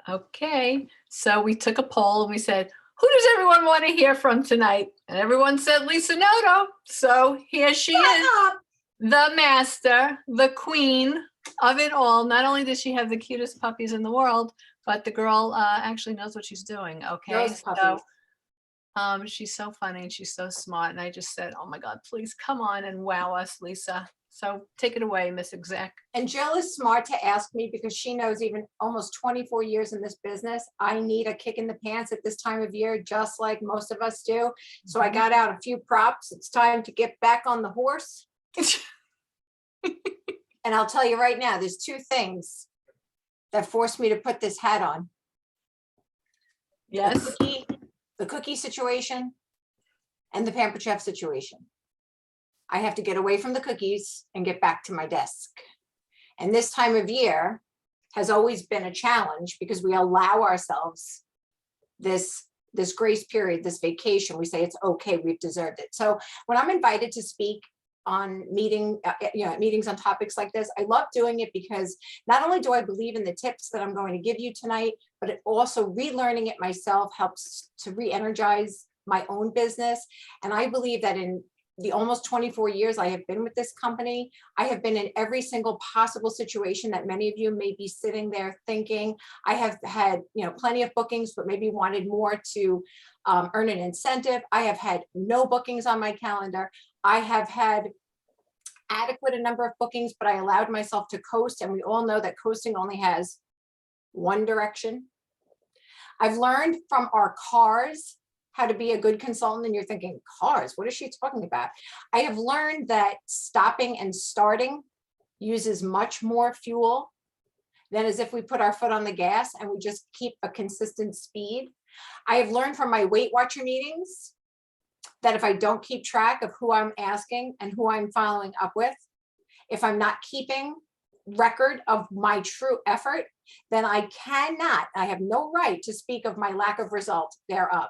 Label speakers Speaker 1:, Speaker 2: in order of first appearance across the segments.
Speaker 1: Okay, so we took a poll and we said, who does everyone want to hear from tonight? And everyone said Lisa Noto. So here she is, the master, the queen of it all. Not only does she have the cutest puppies in the world, but the girl actually knows what she's doing. Okay,
Speaker 2: Those
Speaker 1: so
Speaker 2: puppies.
Speaker 1: she's so funny and she's so smart. And I just said, oh my God, please come on and wow us, Lisa. So take it away, Miss Exec.
Speaker 2: And Jill is smart to ask me because she knows even almost 24 years in this business, I need a kick in the pants at this time of year, just like most of us do. So I got out a few props. It's time to get back on the horse. And I'll tell you right now, there's two things that forced me to put this hat on.
Speaker 1: Yes.
Speaker 2: The cookie situation and the Pampered Chef situation. I have to get away from the cookies and get back to my desk. And this time of year has always been a challenge because we allow ourselves this grace period, this vacation. We say it's okay, we've deserved it. So when I'm invited to speak on meetings on topics like this, I love doing it because not only do I believe in the tips that I'm going to give you tonight, but it also relearning it myself helps to re-energize my own business. And I believe that in the almost 24 years I have been with this company, I have been in every single possible situation that many of you may be sitting there thinking. I have had, plenty of bookings, but maybe wanted more to earn an incentive. I have had no bookings on my calendar. I have had adequate a number of bookings, but I allowed myself to coast. And we all know that coasting only has one direction. I've learned from our cars how to be a good consultant. And you're thinking, cars, what is she talking about? I have learned that stopping and starting uses much more fuel than as if we put our foot on the gas and we just keep a consistent speed. I have learned from my Weight Watcher meetings that if I don't keep track of who I'm asking and who I'm following up with, if I'm not keeping record of my true effort, then I have no right to speak of my lack of result thereof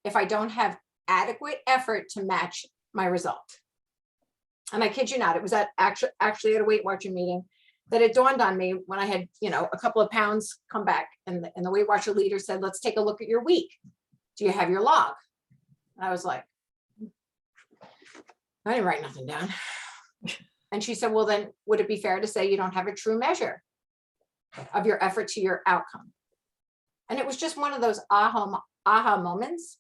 Speaker 2: if I don't have adequate effort to match my result. And I kid you not, it was actually at a Weight Watcher meeting that it dawned on me when I had, a couple of pounds come back, and the Weight Watcher leader said, let's take a look at your week. Do you have your log? And I was like, I didn't write nothing down. And she said, well, then would it be fair to say you don't have a true measure of your effort to your outcome? And it was just one of those aha moments.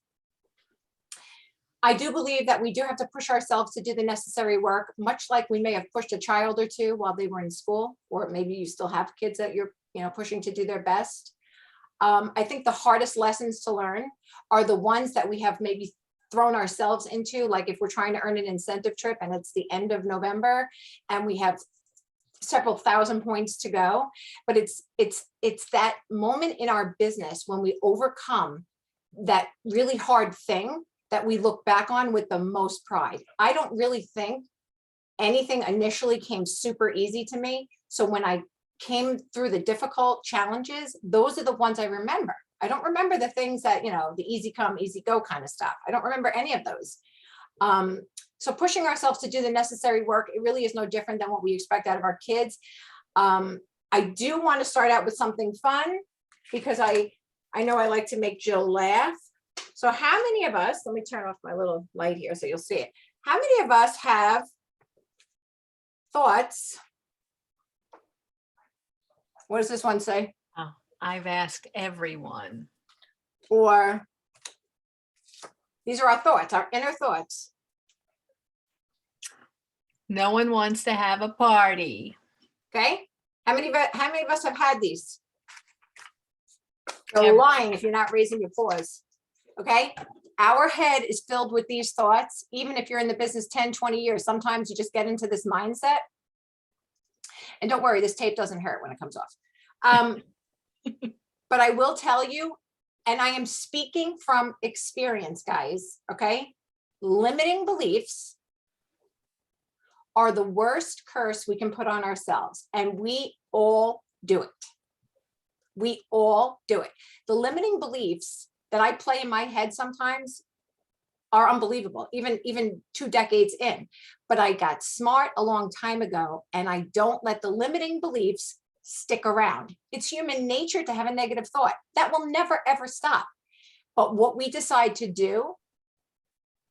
Speaker 2: I do believe that we do have to push ourselves to do the necessary work, much like we may have pushed a child or two while they were in school, or maybe you still have kids that you're pushing to do their best. I think the hardest lessons to learn are the ones that we have maybe thrown ourselves into, like if we're trying to earn an incentive trip and it's the end of November and we have several thousand points to go. But it's that moment in our business when we overcome that really hard thing that we look back on with the most pride. I don't really think anything initially came super easy to me. So when I came through the difficult challenges, those are the ones I remember. I don't remember the things that, the easy come, easy go kind of stuff. I don't remember any of those. So pushing ourselves to do the necessary work, it really is no different than what we expect out of our kids. I do want to start out with something fun because I know I like to make Jill laugh. So how many of us, let me turn off my little light here so you'll see it. How many of us have thoughts? What does this one say?
Speaker 1: Oh, I've asked everyone.
Speaker 2: Or these are our thoughts, our inner thoughts.
Speaker 1: No one wants to have a party.
Speaker 2: Okay. How many of us have had these? You're lying if you're not raising your paws. Okay. Our head is filled with these thoughts. Even if you're in the business 10, 20 years, sometimes you just get into this mindset. And don't worry, this tape doesn't hurt when it comes off. But I will tell you, and I am speaking from experience, guys, okay? Limiting beliefs are the worst curse we can put on ourselves. And we all do it. We all do it. The limiting beliefs that I play in my head sometimes are unbelievable, even 2 decades in. But I got smart a long time ago, and I don't let the limiting beliefs stick around. It's human nature to have a negative thought. That will never, ever stop. But what we decide to do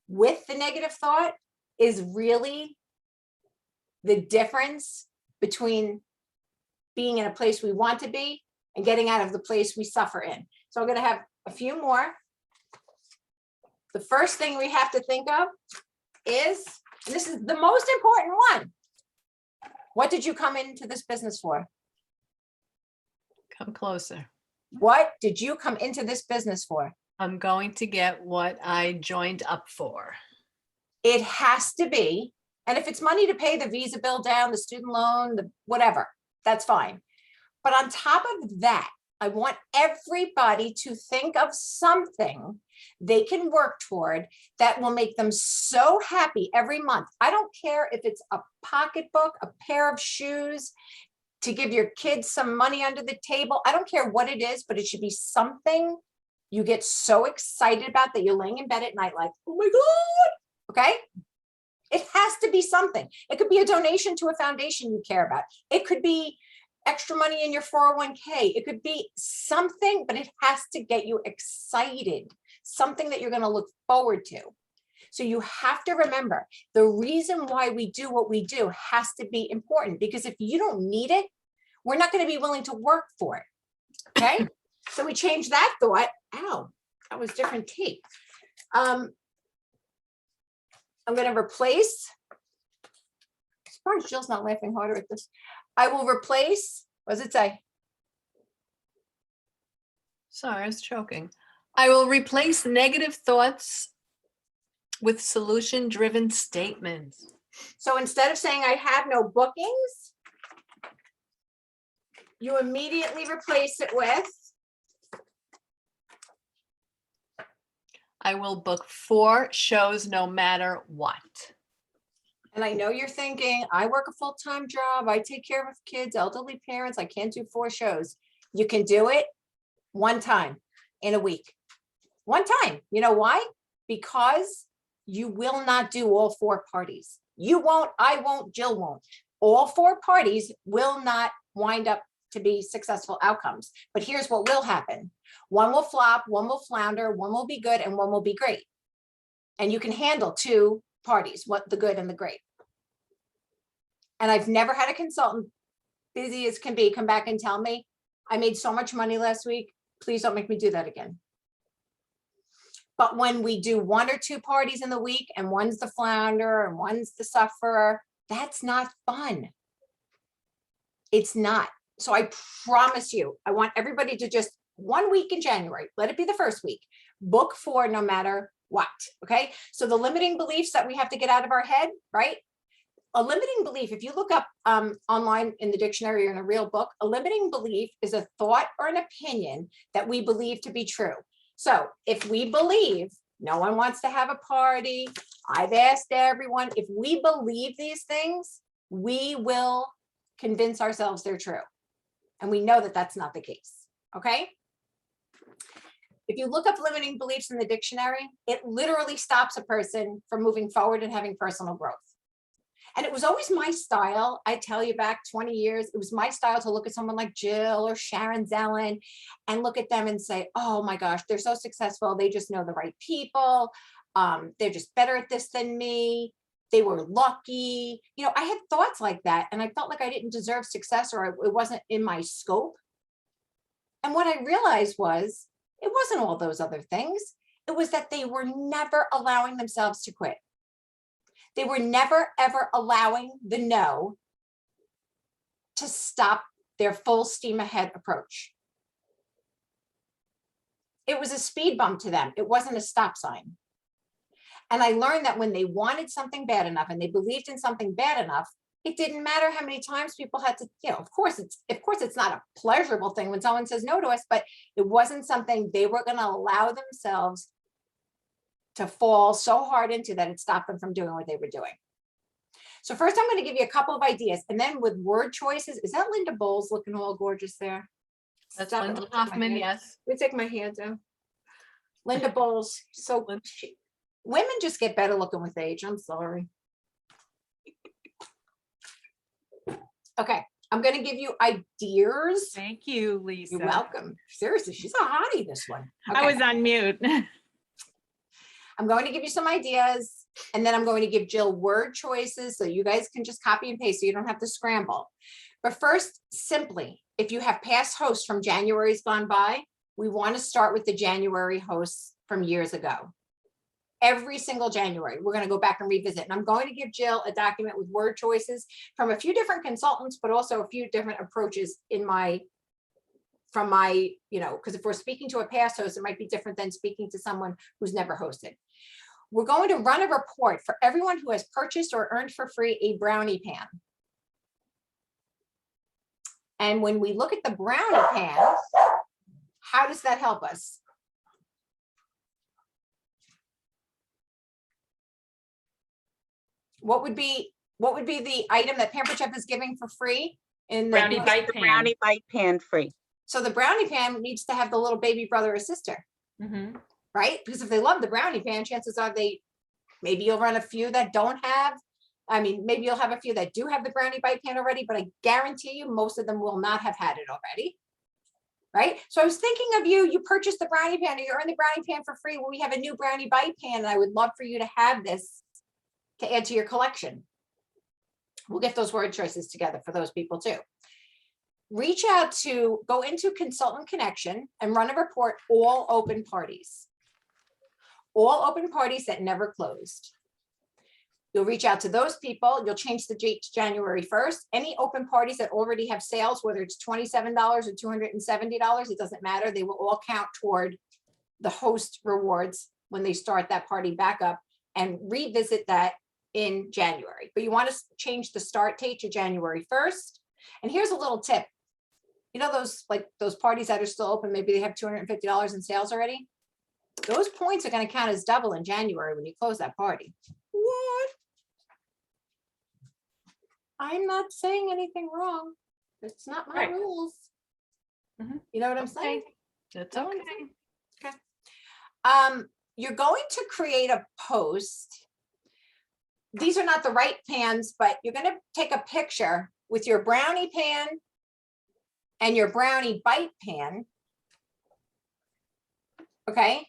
Speaker 2: with the negative thought is really the difference between being in a place we want to be and getting out of the place we suffer in. So I'm going to have a few more. The first thing we have to think of is, and this is the most important one. What did you come into this business for?
Speaker 1: Come closer.
Speaker 2: What did you come into this business for?
Speaker 1: I'm going to get what I joined up for.
Speaker 2: It has to be, and if it's money to pay the visa bill down, the student loan, the whatever, that's fine. But on top of that, I want everybody to think of something they can work toward that will make them so happy every month. I don't care if it's a pocketbook, a pair of shoes, to give your kids some money under the table. I don't care what it is, but it should be something you get so excited about that you're laying in bed at night like, oh my God, okay? It has to be something. It could be a donation to a foundation you care about. It could be extra money in your 401k. It could be something, but it has to get you excited, something that you're going to look forward to. So you have to remember the reason why we do what we do has to be important, because if you don't need it, we're not going to be willing to work for it. Okay. So we change that thought. Ow, that was different tape. I'm going to replace. As far as Jill's not laughing harder at this, I will replace. What does it say?
Speaker 1: Sorry, I was choking. I will replace negative thoughts with solution-driven statements.
Speaker 2: So instead of saying I have no bookings, you immediately replace it with
Speaker 1: I will book 4 shows no matter what.
Speaker 2: and I know you're thinking, I work a full-time job, I take care of kids, elderly parents, I can't do 4 shows. You can do it one time in a week. One time. You know why? Because you will not do all 4 parties. You won't, I won't, Jill won't. All 4 parties will not wind up to be successful outcomes. But here's what will happen. One will flop, one will flounder, one will be good, and one will be great. And you can handle 2 parties, what the good and the great. And I've never had a consultant, busy as can be, come back and tell me, I made so much money last week, please don't make me do that again. But when we do 1 or 2 parties in the week and one's the flounder and one's the sufferer, that's not fun. It's not. So I promise you, I want everybody to just 1 week in January, let it be the first week, book 4 no matter what, okay? So the limiting beliefs that we have to get out of our head, right? A limiting belief, if you look up online in the dictionary or in a real book, a limiting belief is a thought or an opinion that we believe to be true. So if we believe no one wants to have a party, I've asked everyone, if we believe these things, we will convince ourselves they're true. And we know that that's not the case, okay? If you look up limiting beliefs in the dictionary, it literally stops a person from moving forward and having personal growth. And it was always my style. I tell you, back 20 years, it was my style to look at someone like Jill or Sharon Zellen and look at them and say, oh my gosh, they're so successful. They just know the right people. They're just better at this than me. They were lucky. You know, I had thoughts like that, and I felt like I didn't deserve success, or it wasn't in my scope. And what I realized was it wasn't all those other things. It was that they were never allowing themselves to quit. They were never, ever allowing the no to stop their full steam ahead approach. It was a speed bump to them. It wasn't a stop sign. And I learned that when they wanted something bad enough and they believed in something bad enough, it didn't matter how many times people had to, you know, of course it's not a pleasurable thing when someone says no to us, but it wasn't something they were going to allow themselves to fall so hard into that it stopped them from doing what they were doing. So first I'm going to give you a couple of ideas, and then with word choices, is that Linda Bowles looking all gorgeous there?
Speaker 1: That's
Speaker 2: Stop it,
Speaker 1: Linda
Speaker 2: let me take my
Speaker 1: Hoffman,
Speaker 2: hand-
Speaker 1: yes.
Speaker 2: Let me take my hands out. Linda Bowles, so women just get better looking with age. I'm sorry. Okay, I'm going to give you ideas.
Speaker 3: Thank you, Lisa.
Speaker 2: You're welcome. Seriously, she's a hottie, this one.
Speaker 3: I was on mute.
Speaker 2: I'm going to give you some ideas, and then I'm going to give Jill word choices so you guys can just copy and paste so you don't have to scramble. But first, simply, if you have past hosts from January's gone by, we want to start with the January hosts from years ago. Every single January, we're going to go back and revisit. And I'm going to give Jill a document with word choices from a few different consultants, but also a few different approaches from my, because if we're speaking to a past host, it might be different than speaking to someone who's never hosted. We're going to run a report for everyone who has purchased or earned for free a brownie pan. And when we look at the brownie pan, how does that help us? What would be the item that Pampered Chef is giving for free in the
Speaker 3: Brownie bite pan.
Speaker 4: Brownie bite pan free.
Speaker 2: So the brownie pan needs to have the little baby brother or sister, right? Because if they love the brownie pan, chances are maybe you'll run a few that don't have. I mean, maybe you'll have a few that do have the brownie bite pan already, but I guarantee you most of them will not have had it already. Right? So I was thinking of you purchased the brownie pan, or you earned the brownie pan for free. Well, we have a new brownie bite pan, and I would love for you to have this to add to your collection. We'll get those word choices together for those people too. Reach out to, go into Consultant Connection and run a report, all open parties. All open parties that never closed. You'll reach out to those people. You'll change the date to January 1st. Any open parties that already have sales, whether it's $27 or $270, it doesn't matter. They will all count toward the host rewards when they start that party back up, and revisit that in January. But you want to change the start date to January 1st. And here's a little tip. Those parties that are still open, maybe they have $250 in sales already. Those points are going to count as double in January when you close that party. What? I'm not saying anything wrong. It's not my rules. You know what I'm saying?
Speaker 1: That's okay.
Speaker 2: Okay. You're going to create a post. These are not the right pans, but you're going to take a picture with your brownie pan and your brownie bite pan. Okay.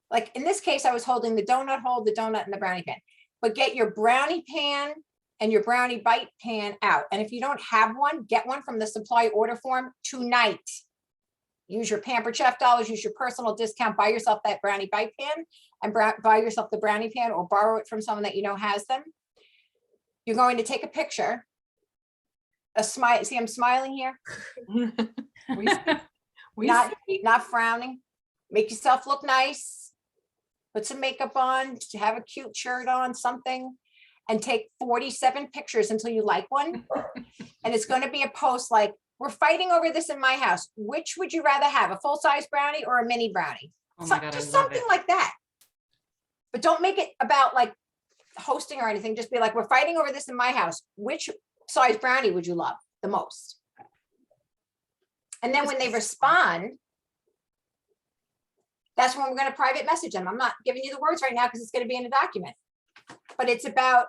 Speaker 2: Like in this case, I was holding the donut hole, the donut, and the brownie pan. But get your brownie pan and your brownie bite pan out. And if you don't have one, get one from the supply order form tonight. Use your Pampered Chef dollars, use your personal discount, buy yourself that brownie bite pan and buy yourself the brownie pan, or borrow it from someone that you know has them. You're going to take a picture, a smile. See, I'm smiling here. Not frowning. Make yourself look nice. Put some makeup on, have a cute shirt on, something, and take 47 pictures until you like one. And it's going to be a post like, we're fighting over this in my house. Which would you rather have, a full-size brownie or a mini brownie?
Speaker 3: Oh my God,
Speaker 2: just
Speaker 3: I love
Speaker 2: something
Speaker 3: it.
Speaker 2: like that. But don't make it about like hosting or anything. Just be like, we're fighting over this in my house. Which size brownie would you love the most? And then when they respond, that's when we're going to private message them. I'm not giving you the words right now because it's going to be in a document. But it's about,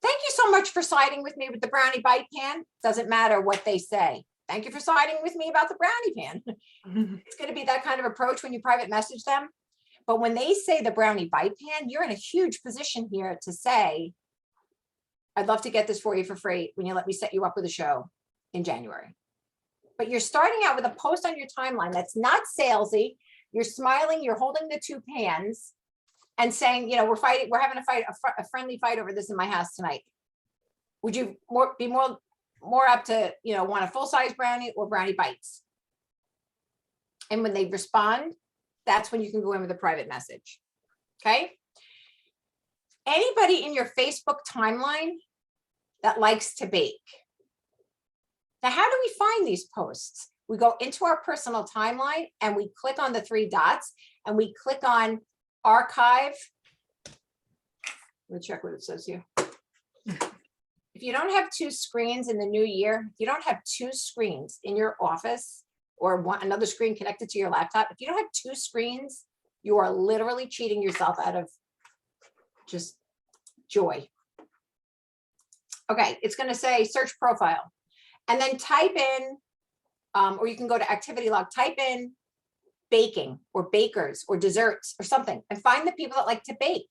Speaker 2: thank you so much for siding with me with the brownie bite pan. Doesn't matter what they say. Thank you for siding with me about the brownie pan. It's going to be that kind of approach when you private message them. But when they say the brownie bite pan, you're in a huge position here to say, I'd love to get this for you for free when you let me set you up with a show in January. But you're starting out with a post on your timeline that's not salesy. You're smiling, you're holding the two pans and saying, we're having a friendly fight over this in my house tonight. Would you be more up to, want a full-size brownie or brownie bites? And when they respond, that's when you can go in with a private message. Okay. Anybody in your Facebook timeline that likes to bake? Now, how do we find these posts? We go into our personal timeline and we click on the three dots and we click on archive. Let me check what it says here. If you don't have two screens in the new year, if you don't have two screens in your office or another screen connected to your laptop, if you don't have two screens, you are literally cheating yourself out of just joy. Okay, it's going to say search profile. And then type in, or you can go to activity log, type in baking or bakers or desserts or something, and find the people that like to bake.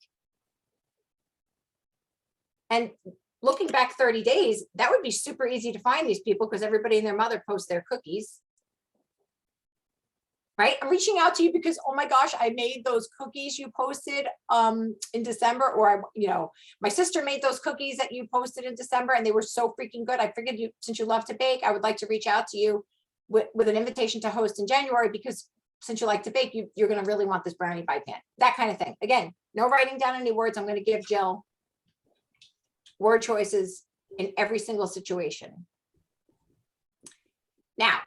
Speaker 2: And looking back 30 days, that would be super easy to find these people because everybody and their mother posts their cookies. Right? I'm reaching out to you because, oh my gosh, I made those cookies you posted in December, or my sister made those cookies that you posted in December and they were so freaking good. I figured since you love to bake, I would like to reach out to you with an invitation to host in January, because since you like to bake, you're going to really want this brownie by pan, that kind of thing. Again, no writing down any words. I'm going to give Jill word choices in every single situation. Now,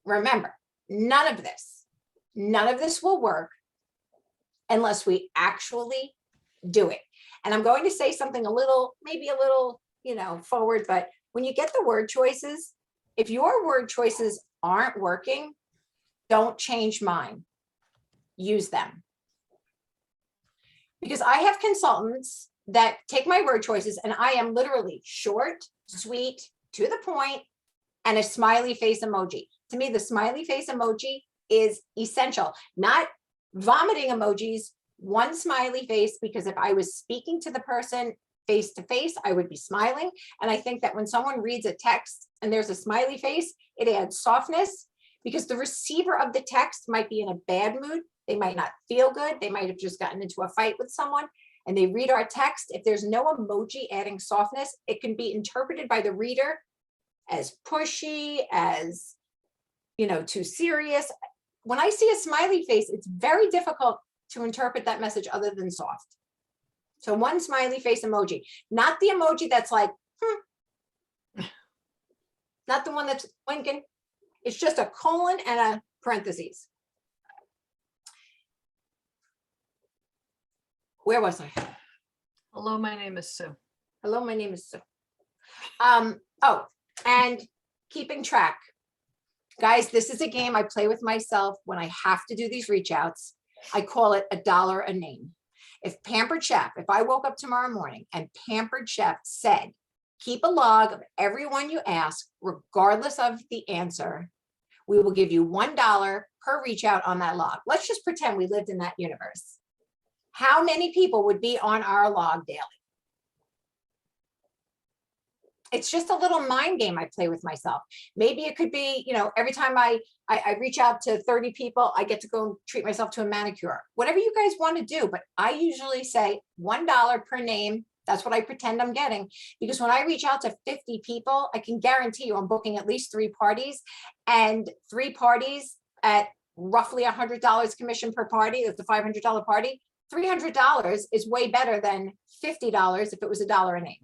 Speaker 2: remember, none of this will work unless we actually do it. And I'm going to say something maybe a little, forward, but when you get the word choices, if your word choices aren't working, don't change mine. Use them. Because I have consultants that take my word choices and I am literally short, sweet, to the point, and a smiley face emoji. To me, the smiley face emoji is essential. Not vomiting emojis, one smiley face, because if I was speaking to the person face to face, I would be smiling. And I think that when someone reads a text and there's a smiley face, it adds softness, because the receiver of the text might be in a bad mood. They might not feel good. They might have just gotten into a fight with someone and they read our text. If there's no emoji adding softness, it can be interpreted by the reader as pushy, as, too serious. When I see a smiley face, it's very difficult to interpret that message other than soft. So one smiley face emoji, not the emoji that's like, not the one that's winking. It's just a colon and a parentheses. Where was I?
Speaker 1: Hello, my name is Sue.
Speaker 2: Hello, my name is Sue. And keeping track. Guys, this is a game I play with myself when I have to do these reach outs. I call it $1 a name. If Pampered Chef, if I woke up tomorrow morning and Pampered Chef said, keep a log of everyone you ask, regardless of the answer, we will give you $1 per reach out on that log. Let's just pretend we lived in that universe. How many people would be on our log daily? It's just a little mind game I play with myself. Maybe it could be, every time I reach out to 30 people, I get to go treat myself to a manicure. Whatever you guys want to do, but I usually say $1 per name. That's what I pretend I'm getting. Because when I reach out to 50 people, I can guarantee you I'm booking at least 3 parties, and 3 parties at roughly $100 commission per party. That's a $500 party. $300 is way better than $50 if it was $1 a name.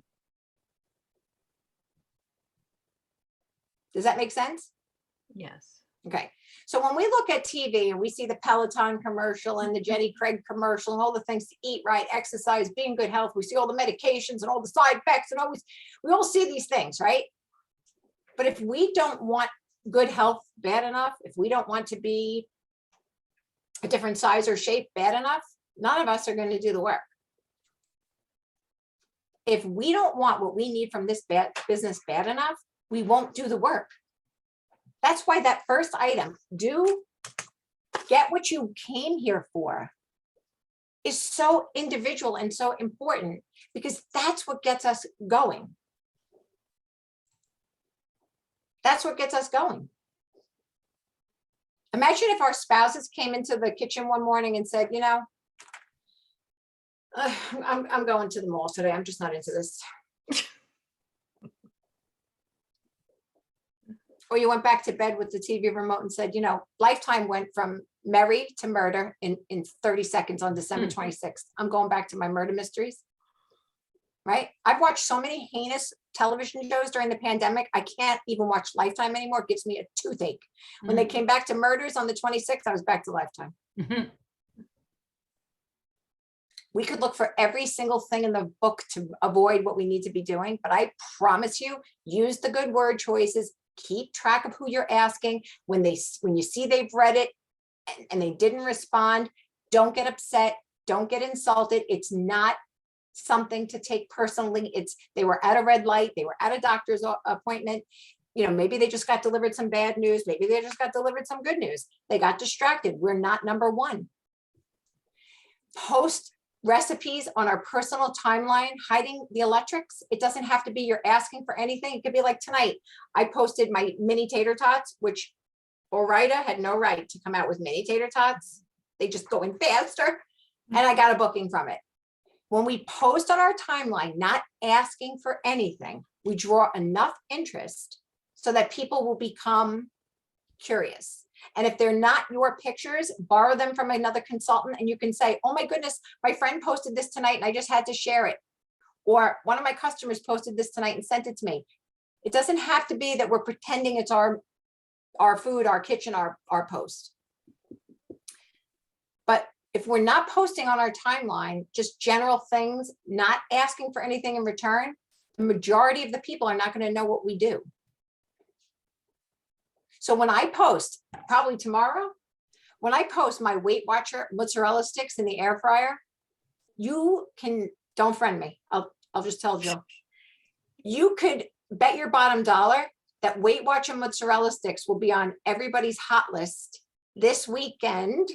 Speaker 2: Does that make sense?
Speaker 1: Yes.
Speaker 2: Okay. So when we look at TV and we see the Peloton commercial and the Jenny Craig commercial and all the things to eat right, exercise, be in good health, we see all the medications and all the side effects and we all see these things, right? But if we don't want good health bad enough, if we don't want to be a different size or shape bad enough, none of us are going to do the work. If we don't want what we need from this business bad enough, we won't do the work. That's why that first item, get what you came here for, is so individual and so important, because that's what gets us going. That's what gets us going. Imagine if our spouses came into the kitchen one morning and said, I'm going to the mall today. I'm just not into this. Or you went back to bed with the TV remote and said, Lifetime went from merry to murder in 30 seconds on December 26th. I'm going back to my murder mysteries. Right? I've watched so many heinous television shows during the pandemic. I can't even watch Lifetime anymore. It gives me a toothache. When they came back to murders on the 26th, I was back to Lifetime. We could look for every single thing in the book to avoid what we need to be doing. But I promise you, use the good word choices. Keep track of who you're asking. When you see they've read it and they didn't respond, don't get upset. Don't get insulted. It's not something to take personally. They were at a red light, they were at a doctor's appointment. You know, maybe they just got delivered some bad news. Maybe they just got delivered some good news. They got distracted. We're not number one. Post recipes on our personal timeline, hiding the electrics. It doesn't have to be you're asking for anything. It could be like tonight. I posted my mini tater tots, which Orida had no right to come out with mini tater tots. They just go in faster. And I got a booking from it. When we post on our timeline, not asking for anything, we draw enough interest so that people will become curious. And if they're not your pictures, borrow them from another consultant and you can say, oh my goodness, my friend posted this tonight and I just had to share it. Or one of my customers posted this tonight and sent it to me. It doesn't have to be that we're pretending it's our food, our kitchen, our post. But if we're not posting on our timeline, just general things, not asking for anything in return, the majority of the people are not going to know what we do. So when I post, probably tomorrow, when I post my Weight Watcher mozzarella sticks in the air fryer, you can, don't friend me. I'll just tell you. You could bet your bottom dollar that Weight Watcher mozzarella sticks will be on everybody's hot list this weekend,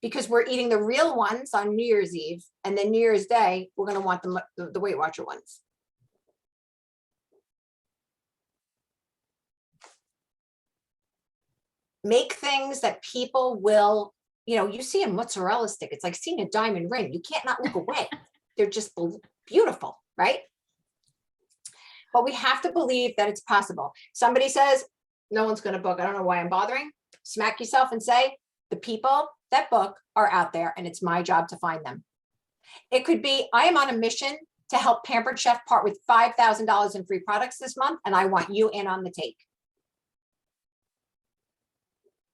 Speaker 2: because we're eating the real ones on New Year's Eve, and then New Year's Day, we're going to want the Weight Watcher ones. Make things that people will, you know, you see a mozzarella stick, it's like seeing a diamond ring. You can't not look away. They're just beautiful, right? But we have to believe that it's possible. Somebody says, no one's going to book. I don't know why I'm bothering. Smack yourself and say, the people that book are out there and it's my job to find them. It could be, I am on a mission to help Pampered Chef part with $5,000 in free products this month, and I want you in on the take.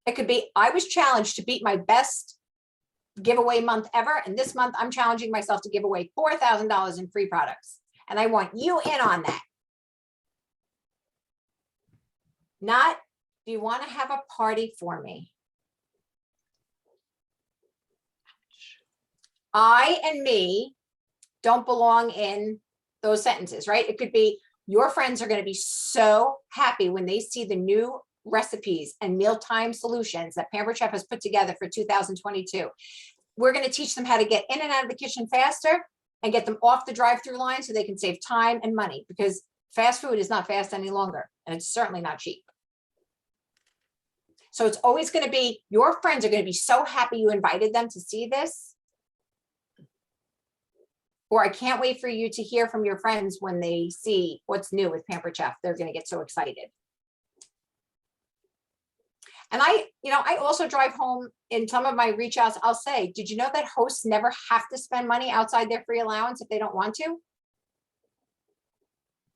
Speaker 2: It could be, I was challenged to beat my best giveaway month ever, and this month I'm challenging myself to give away $4,000 in free products, and I want you in on that. Not, do you want to have a party for me? I and me don't belong in those sentences, right? It could be, your friends are going to be so happy when they see the new recipes and mealtime solutions that Pampered Chef has put together for 2022. We're going to teach them how to get in and out of the kitchen faster and get them off the drive-through line so they can save time and money, because fast food is not fast any longer, and it's certainly not cheap. So it's always going to be, your friends are going to be so happy you invited them to see this. Or I can't wait for you to hear from your friends when they see what's new with Pampered Chef. They're going to get so excited. And I also drive home in some of my reach outs. I'll say, did you know that hosts never have to spend money outside their free allowance if they don't want to?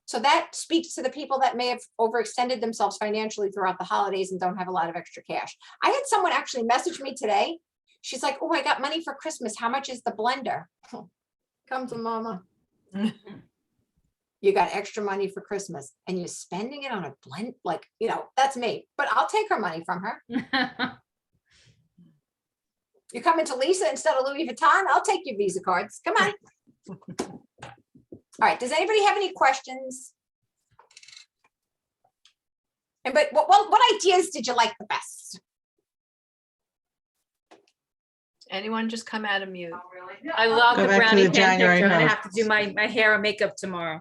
Speaker 2: So that speaks to the people that may have overextended themselves financially throughout the holidays and don't have a lot of extra cash. I had someone actually message me today. She's like, oh, I got money for Christmas. How much is the blender? Come to mama. You got extra money for Christmas and you're spending it on a blend, like, you know, that's me, but I'll take her money from her. You're coming to Lisa instead of Louis Vuitton? I'll take your Visa cards. Come on. All right. Does anybody have any questions? And but what ideas did you like the best?
Speaker 1: Anyone just come out of mute?
Speaker 3: I love
Speaker 4: Go
Speaker 3: the
Speaker 4: back to
Speaker 3: brownie
Speaker 4: the
Speaker 3: pan
Speaker 4: January
Speaker 3: picture. I'm gonna
Speaker 4: post.
Speaker 3: have to do my hair and makeup tomorrow.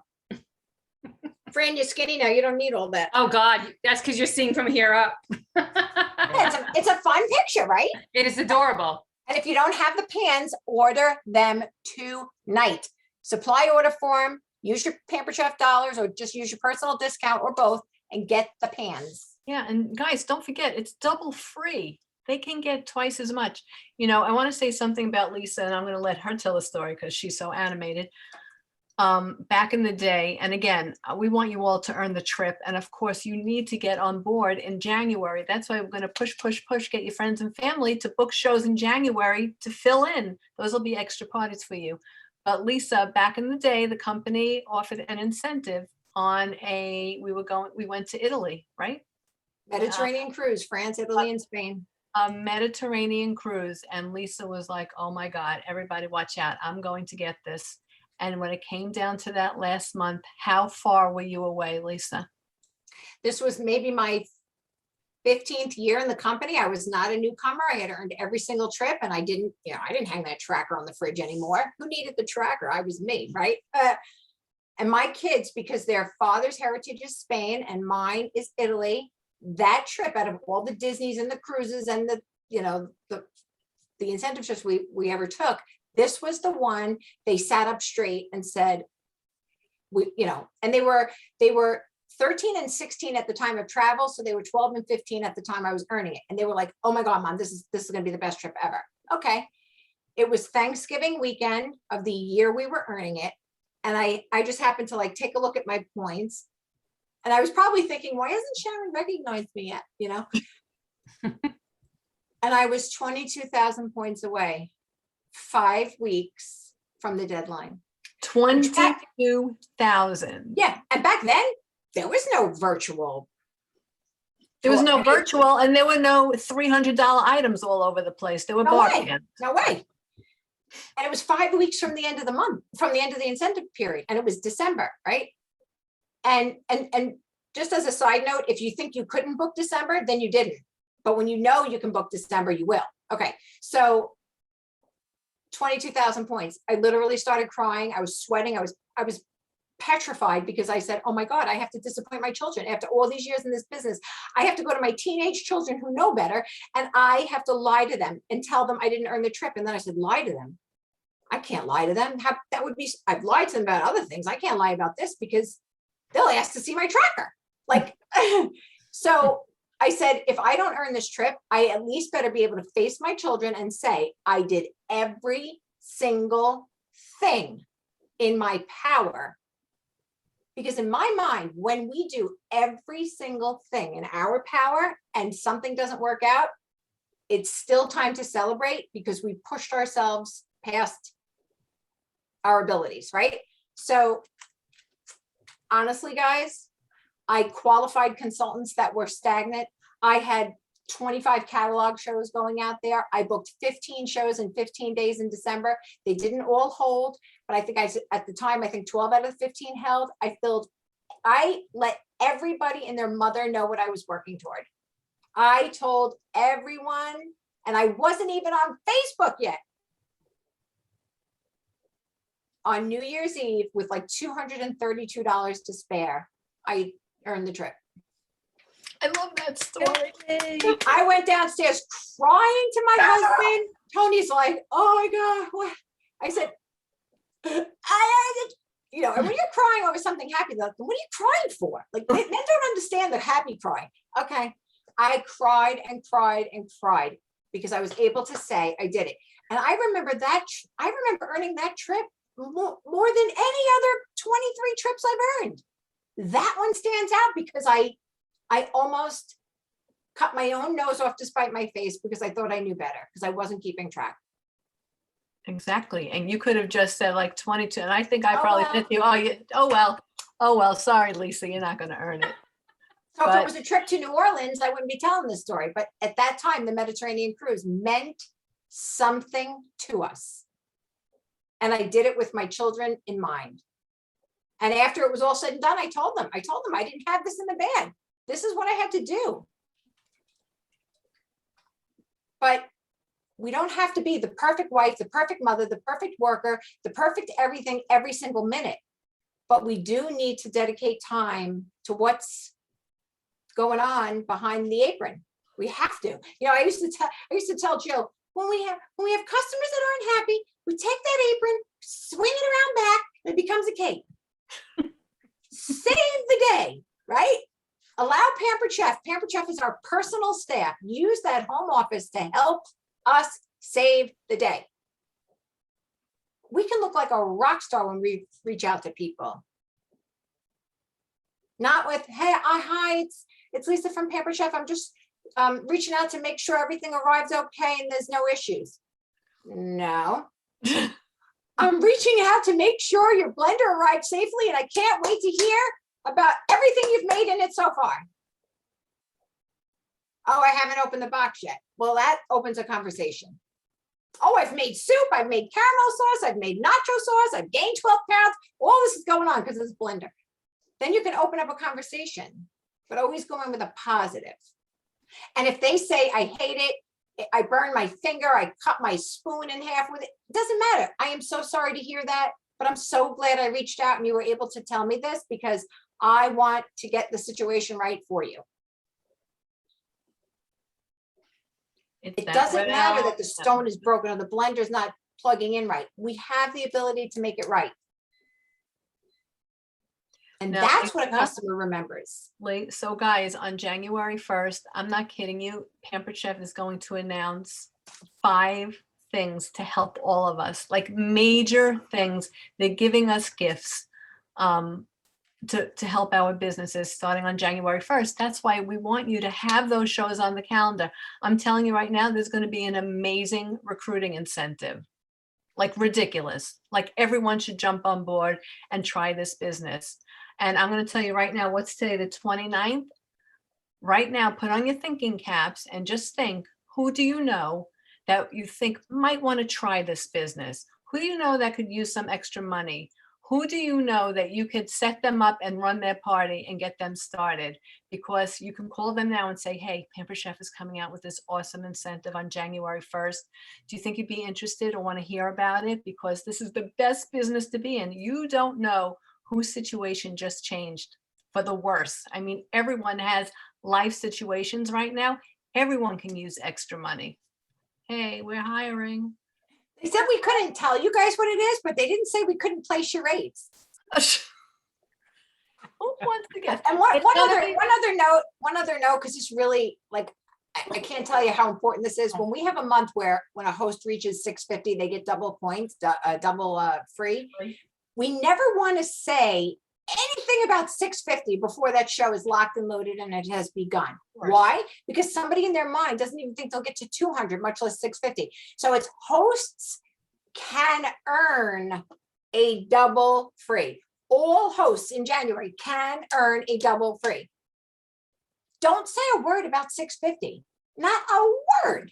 Speaker 2: Fran, you're skinny now. You don't need all that.
Speaker 3: Oh God, that's because you're seeing from here up.
Speaker 2: It's a fun picture, right?
Speaker 3: It is adorable.
Speaker 2: And if you don't have the pans, order them tonight. Supply order form, use your Pampered Chef dollars or just use your personal discount or both and get the pans.
Speaker 1: Yeah, and guys, don't forget, it's double free. They can get twice as much. You know, I want to say something about Lisa, and I'm going to let her tell a story because she's so animated. Back in the day, and again, we want you all to earn the trip. And of course, you need to get on board in January. That's why we're going to push, get your friends and family to book shows in January to fill in. Those will be extra parties for you. But Lisa, back in the day, the company offered an incentive on we went to Italy, right?
Speaker 2: Mediterranean cruise, France, Italy, and Spain.
Speaker 1: A Mediterranean cruise. And Lisa was like, oh my God, everybody watch out. I'm going to get this. And when it came down to that last month, how far were you away, Lisa?
Speaker 2: This was maybe my 15th year in the company. I was not a newcomer. I had earned every single trip, and I didn't hang that tracker on the fridge anymore. Who needed the tracker? I was me, right? And my kids, because their father's heritage is Spain and mine is Italy, that trip, out of all the Disneys and the cruises and the incentive trips we ever took, this was the one they sat up straight and said, and they were 13 and 16 at the time of travel. So they were 12 and 15 at the time I was earning it. And they were like, oh my God, Mom, this is going to be the best trip ever. Okay. It was Thanksgiving weekend of the year we were earning it. And I just happened to like take a look at my points. And I was probably thinking, why hasn't Sharon recognized me yet? And I was 22,000 points away, 5 weeks from the deadline.
Speaker 1: 22,000.
Speaker 2: Yeah. And back then, there was no virtual.
Speaker 1: There was no virtual, and there were no $300 items all over the place. There were
Speaker 2: No way.
Speaker 1: bargains.
Speaker 2: No way. And it was 5 weeks from the end of the month, from the end of the incentive period. And it was December, right? And just as a side note, if you think you couldn't book December, then you didn't. But when you know you can book December, you will. Okay. So 22,000 points. I literally started crying. I was sweating. I was petrified because I said, oh my God, I have to disappoint my children. After all these years in this business, I have to go to my teenage children who know better, and I have to lie to them and tell them I didn't earn the trip. And then I said, lie to them? I can't lie to them. I've lied to them about other things. I can't lie about this because they'll ask to see my tracker. Like, so I said, if I don't earn this trip, I at least better be able to face my children and say, I did every single thing in my power. Because in my mind, when we do every single thing in our power and something doesn't work out, it's still time to celebrate because we pushed ourselves past our abilities, right? So honestly, guys, I qualified consultants that were stagnant. I had 25 catalog shows going out there. I booked 15 shows in 15 days in December. They didn't all hold, but I think at the time, I think 12 out of the 15 held. I let everybody and their mother know what I was working toward. I told everyone, and I wasn't even on Facebook yet. On New Year's Eve, with like $232 to spare, I earned the trip.
Speaker 1: I love that story.
Speaker 2: I went downstairs crying to my husband. Tony's like, oh my God, what? I said, and when you're crying over something happy, like, what are you crying for? Like, men don't understand the happy crying. Okay. I cried and cried and cried because I was able to say I did it. And I remember earning that trip more than any other 23 trips I've earned. That one stands out because I almost cut my own nose off to spite my face because I thought I knew better because I wasn't keeping track.
Speaker 1: Exactly. And you could have just said like 22. And I think I probably said to you, oh well, sorry, Lisa, you're not going to earn it.
Speaker 2: So if it was a trip to New Orleans, I wouldn't be telling this story. But at that time, the Mediterranean cruise meant something to us. And I did it with my children in mind. And after it was all said and done, I told them I didn't have this in the bag. This is what I had to do. But we don't have to be the perfect wife, the perfect mother, the perfect worker, the perfect everything every single minute. But we do need to dedicate time to what's going on behind the apron. We have to. I used to tell Jill, when we have customers that aren't happy, we take that apron, swing it around back, and it becomes a cape. Save the day, right? Allow Pampered Chef. Pampered Chef is our personal staff. Use that home office to help us save the day. We can look like a rock star when we reach out to people. Not with, hey, hi, it's Lisa from Pampered Chef. I'm just reaching out to make sure everything arrives okay and there's no issues. No. I'm reaching out to make sure your blender arrived safely, and I can't wait to hear about everything you've made in it so far. Oh, I haven't opened the box yet. Well, that opens a conversation. Oh, I've made soup, I've made caramel sauce, I've made nacho sauce, I've gained 12 pounds. All this is going on because of this blender. Then you can open up a conversation, but always go in with a positive. And if they say, I hate it, I burned my finger, I cut my spoon in half with it, doesn't matter. I am so sorry to hear that, but I'm so glad I reached out and you were able to tell me this because I want to get the situation right for you.
Speaker 1: It's
Speaker 2: It
Speaker 1: that
Speaker 2: doesn't matter
Speaker 1: well,
Speaker 2: that the stone is broken or the blender's not plugging in right. We have the ability to make it right. And
Speaker 1: Now,
Speaker 2: that's
Speaker 1: it's
Speaker 2: what a
Speaker 1: not-
Speaker 2: customer remembers.
Speaker 1: So guys, on January 1st, I'm not kidding you, Pampered Chef is going to announce 5 things to help all of us, like major things. They're giving us gifts to help our businesses starting on January 1st. That's why we want you to have those shows on the calendar. I'm telling you right now, there's going to be an amazing recruiting incentive, like ridiculous. Like everyone should jump on board and try this business. And I'm going to tell you right now, what's today, the 29th? Right now, put on your thinking caps and just think, who do you know that you think might want to try this business? Who do you know that could use some extra money? Who do you know that you could set them up and run their party and get them started? Because you can call them now and say, hey, Pampered Chef is coming out with this awesome incentive on January 1st. Do you think you'd be interested or want to hear about it? Because this is the best business to be in. You don't know whose situation just changed for the worse. I mean, everyone has life situations right now. Everyone can use extra money. Hey, we're hiring.
Speaker 2: They said we couldn't tell you guys what it is, but they didn't say we couldn't play charades.
Speaker 1: Who wants to get?
Speaker 2: And one
Speaker 1: It's gonna
Speaker 2: other
Speaker 1: be-
Speaker 2: one other note, because it's really like I can't tell you how important this is. When we have a month where when a host reaches 650, they get double points, double free. We never want to say anything about 650 before that show is locked and loaded and it has begun.
Speaker 1: course.
Speaker 2: Why? Because somebody in their mind doesn't even think they'll get to 200, much less 650. So it's hosts can earn a double free. All hosts in January can earn a double free. Don't say a word about 650, not a word,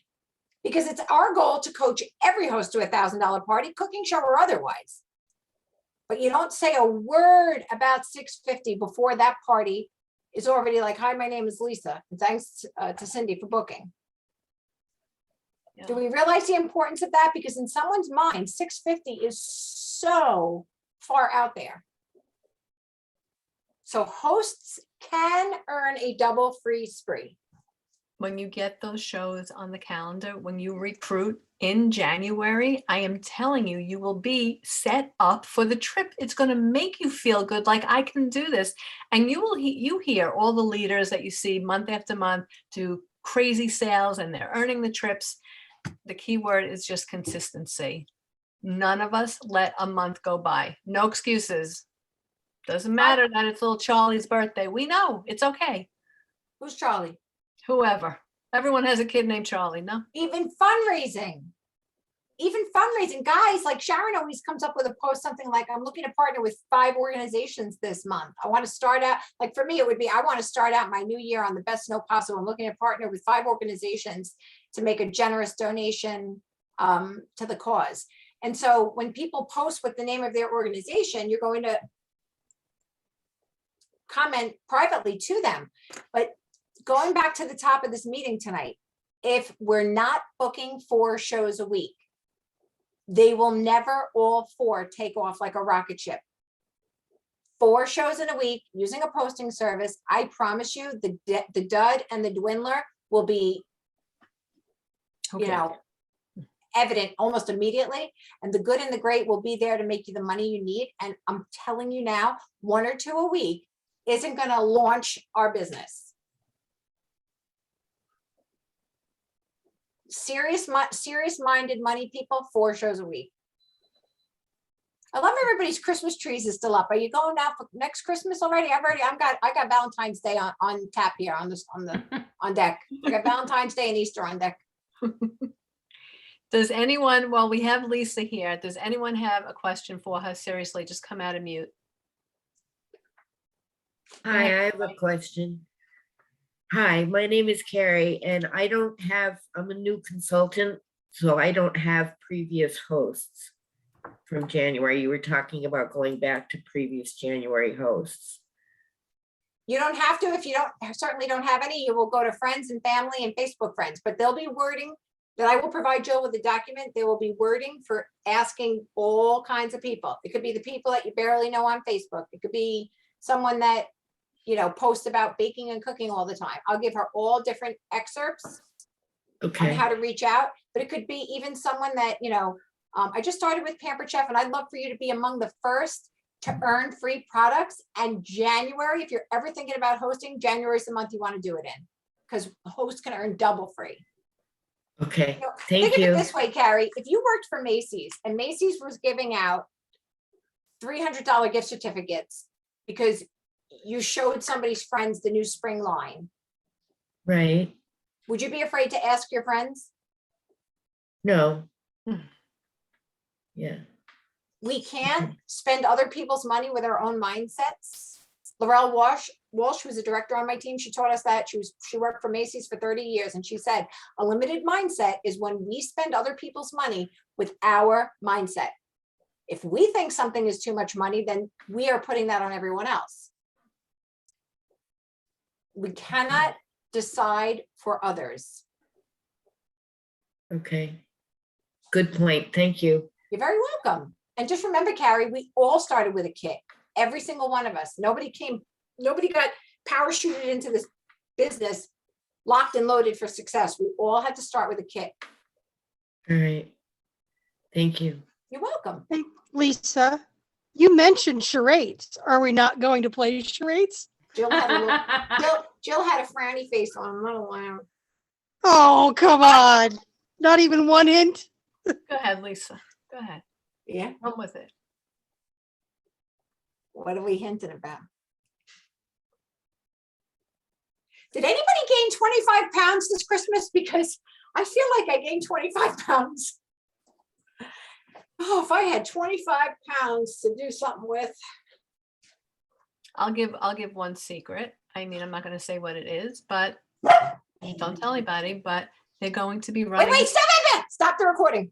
Speaker 2: because it's our goal to coach every host to $1,000 party, cooking show or otherwise. But you don't say a word about 650 before that party is already like, hi, my name is Lisa. And thanks to Cindy for booking.
Speaker 1: Yeah.
Speaker 2: Do we realize the importance of that? Because in someone's mind, 650 is so far out there. So hosts can earn a double free spree.
Speaker 1: When you get those shows on the calendar, when you recruit in January, I am telling you, you will be set up for the trip. It's going to make you feel good, like I can do this. And you hear all the leaders that you see month after month do crazy sales and they're earning the trips. The key word is just consistency. None of us let a month go by. No excuses. Doesn't matter that it's little Charlie's birthday. We know it's okay.
Speaker 2: Who's Charlie?
Speaker 1: Whoever. Everyone has a kid named Charlie, no?
Speaker 2: Even fundraising, guys, like Sharon always comes up with a post, something like, I'm looking to partner with 5 organizations this month. I want to start out, like for me, it would be, I want to start out my new year on the best note possible. I'm looking to partner with 5 organizations to make a generous donation to the cause. And so when people post with the name of their organization, you're going to comment privately to them. But going back to the top of this meeting tonight, if we're not booking 4 shows a week, they will never all 4 take off like a rocket ship. 4 shows in a week using a posting service. I promise you the dud and the dwindler will be,
Speaker 1: Okay.
Speaker 2: evident almost immediately. And the good and the great will be there to make you the money you need. And I'm telling you now, 1 or 2 a week isn't going to launch our business. Serious minded money people, 4 shows a week. I love everybody's Christmas trees is still up. Are you going out for next Christmas already? I got Valentine's Day on tap here on deck. I got Valentine's Day and Easter on deck.
Speaker 1: Does anyone, well, we have Lisa here. Does anyone have a question for her? Seriously, just come out of mute.
Speaker 4: Hi, I have a question. Hi, my name is Carrie, and I'm a new consultant So I don't have previous hosts from January. You were talking about going back to previous January hosts.
Speaker 2: You don't have to, if you don't, certainly don't have any, you will go to friends and family and Facebook friends, but there'll be wording that I will provide Jill with the document. There will be wording for asking all kinds of people. It could be the people that you barely know on Facebook. It could be someone that, you know, posts about baking and cooking all the time. I'll give her all different excerpts on
Speaker 4: Okay,
Speaker 2: how to reach out, but it could be even someone that, you know, I just started with Pampered Chef and I'd love for you to be among the first to earn free products. And January, if you're ever thinking about hosting, January is the month you want to do it in, because the host can earn double free.
Speaker 4: okay,
Speaker 2: You know,
Speaker 4: thank
Speaker 2: think of it
Speaker 4: you.
Speaker 2: this way, Carrie, if you worked for Macy's and Macy's was giving out $300 gift certificates because you showed somebody's friends the new spring line,
Speaker 4: Right,
Speaker 2: would you be afraid to ask your friends?
Speaker 4: no.
Speaker 1: Hmm.
Speaker 4: Yeah,
Speaker 2: We can't spend other people's money with our own mindsets. Laurel Walsh, who's a director on my team, she taught us that. She worked for Macy's for 30 years, and she said a limited mindset is when we spend other people's money with our mindset. If we think something is too much money, then we are putting that on everyone else. We cannot decide for others.
Speaker 4: okay. Good point, thank you.
Speaker 2: You're very welcome. And just remember, Carrie, we all started with a kit. Every single one of us. Nobody got parachuted into this business locked and loaded for success. We all had to start with a kit.
Speaker 4: All right, thank you.
Speaker 2: You're welcome.
Speaker 5: Hey, Lisa, you mentioned charades. Are we not going to play charades?
Speaker 2: Jill had Jill had a frowny face on. I'm not allowed.
Speaker 5: Oh, come on. Not even one hint?
Speaker 1: Go ahead, Lisa. Go ahead.
Speaker 2: Yeah.
Speaker 1: Run with it.
Speaker 2: What are we hinting about? Did anybody gain 25 pounds this Christmas? Because I feel like I gained 25 pounds. Oh, if I had 25 pounds to do something with.
Speaker 1: I'll give one secret. I mean, I'm not going to say what it is, but don't tell anybody, but they're going to be running.
Speaker 2: Wait, stop the recording.